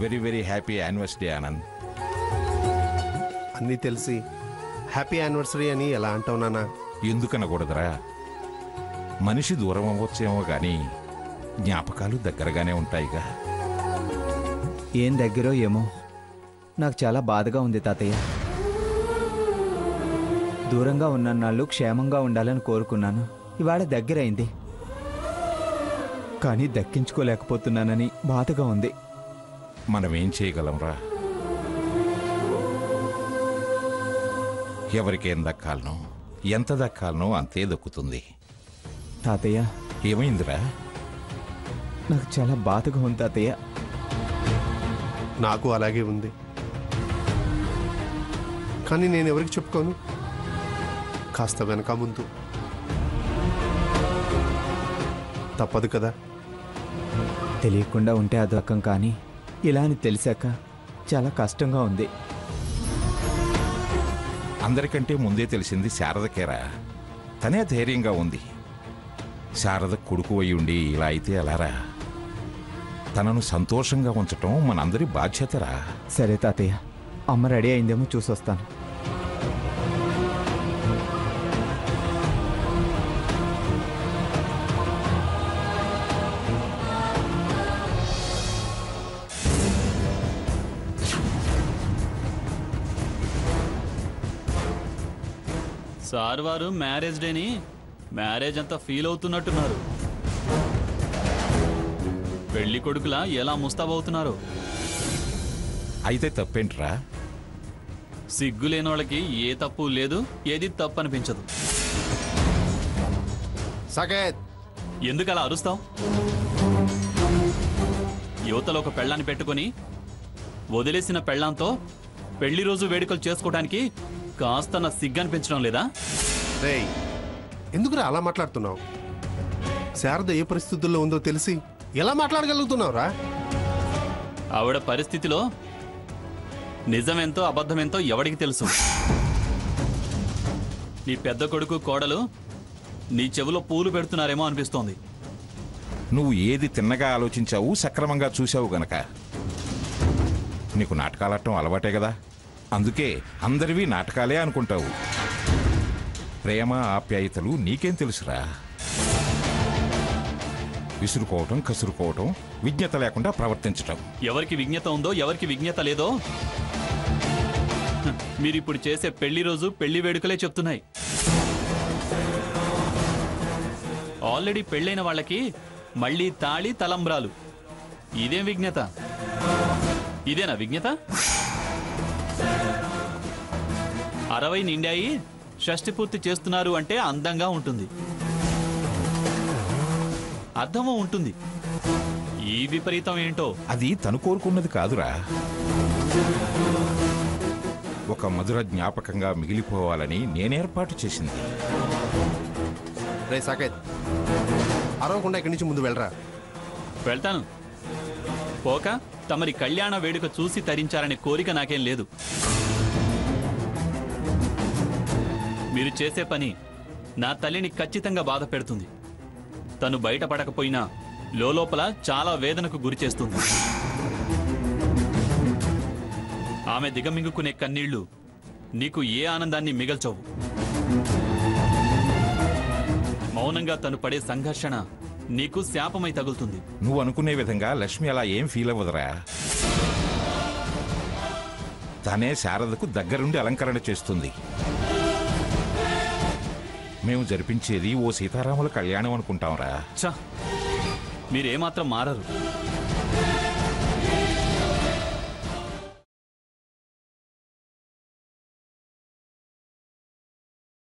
Very very happy anniversary Anand. అన్నీ తెలిసి happy anniversary అని ఎలా అంటావు నాన్న? ఎందుకనకూడదురా, మనిషి దూరం అవ్వచ్చేమో కానీ జ్ఞాపకాలు దగ్గరగానే ఉంటాయిగా. ఏం దగ్గరో ఏమో, నాకు చాలా బాధగా ఉంది తాతయ్య. దూరంగా ఉన్నన్నాళ్ళు క్షేమంగా ఉండాలని కోరుకున్నాను. ఇవాళ దగ్గరైంది, కానీ దక్కించుకోలేకపోతున్నానని బాధగా ఉంది. మనమేం చేయగలంరా? ఎవరికేం దక్కాలనో ఎంత దక్కాలనో అంతే దక్కుతుంది. తాతయ్య, ఏమైందిరా? నాకు చాలా బాధగా ఉంది తాతయ్య. నాకు అలాగే ఉంది, కానీ నేను ఎవరికి చెప్పుకోను. కాస్త వెనక ముందు తప్పదు కదా. తెలియకుండా ఉంటే అదొక్కం, కానీ ఇలా అని తెలిసాక చాలా కష్టంగా ఉంది. అందరికంటే ముందే తెలిసింది శారదకేరా. తనే ధైర్యంగా ఉంది. శారద కొడుకు అయి ఉండి ఇలా అయితే ఎలారా? తనను సంతోషంగా ఉంచటం మనందరి బాధ్యతరా. సరే తాతయ్య, అమ్మ రెడీ అయిందేమో చూసొస్తాను. సార్ వారు మ్యారేజ్ డేని మ్యారేజ్ అంతా ఫీల్ అవుతున్నట్టున్నారు. పెళ్లి కొడుకులా ఎలా ముస్తాబవుతున్నారు? అయితే తప్పేంట్రా? సిగ్గు లేని వాళ్ళకి ఏ తప్పు లేదు, ఏది తప్పు అనిపించదు. సాకేత్, ఎందుకు అలా అరుస్తావు? యువతలో ఒక పెళ్ళాన్ని పెట్టుకుని వదిలేసిన పెళ్ళాంతో పెళ్లి రోజు వేడుకలు చేసుకోవడానికి కాస్త నా సిగ్గు అనిపించడం లేదా? రేయ్, ఎందుకురా అలా మాట్లాడుతున్నావు? శారద ఏ పరిస్థితుల్లో ఉందో తెలిసి ఎలా మాట్లాడగలుగుతున్నావురా? ఆవిడ పరిస్థితిలో నిజమెంతో అబద్ధమెంతో ఎవడికి తెలుసు? నీ పెద్ద కొడుకు కోడలు నీ చెవిలో పూలు పెడుతున్నారేమో అనిపిస్తోంది. నువ్వు ఏది తిన్నగా ఆలోచించావు, సక్రమంగా చూసావు గనక. నీకు నాటకాలట్టం అలవాటే కదా, అందుకే అందరివి నాటకాలే అనుకుంటావు. ప్రేమ ఆప్యాయతలు నీకేం తెలుసురా? విసురుకోవటం, కసురుకోవటం, విజ్ఞత లేకుండా ప్రవర్తించటం. ఎవరికి విజ్ఞత ఉందో ఎవరికి విజ్ఞత లేదో మీరిప్పుడు చేసే పెళ్లి రోజు పెళ్లి వేడుకలే చెప్తున్నాయి. ఆల్రెడీ పెళ్ళైన వాళ్ళకి మళ్ళీ తాళి తలంబ్రాలు. ఇదేం విజ్ఞత? ఇదేనా విజ్ఞత? 60 నిండాయి షష్టి పూర్తి చేస్తున్నారు అంటే అందంగా ఉంటుంది, అర్థమూ ఉంటుంది. ఈ విపరీతం ఏంటో? అది తను కోరుకున్నది కాదురా, ఒక మధుర జ్ఞాపకంగా మిగిలిపోవాలని నేనేర్పాటు చేసింది. రే సాకేత్, అరవకుండా ఇక్కడి నుంచి ముందు వెళ్ళరా. వెళ్తాను. పోక తమరి కళ్యాణ వేడుక చూసి తరించాలనే కోరిక నాకేం లేదు. మీరు చేసే పని నా తల్లిని ఖచ్చితంగా బాధ పెడుతుంది. తను బయటపడకపోయినా లోపల చాలా వేదనకు గురి చేస్తుంది. ఆమె దిగమింగుకునే కన్నీళ్లు నీకు ఏ ఆనందాన్ని మిగల్చవు. మౌనంగా తను పడే సంఘర్షణ నీకు శాపమై తగులుతుంది. నువ్వు అనుకునే విధంగా లక్ష్మి అలా ఏం ఫీల్ అవ్వదురా. తనే శారదకు దగ్గరుండి అలంకరణ చేస్తుంది. మేము జరిపించేది ఓ సీతారాముల కళ్యాణం అనుకుంటాంరా. ఛ, మీరేమాత్రం మారరు.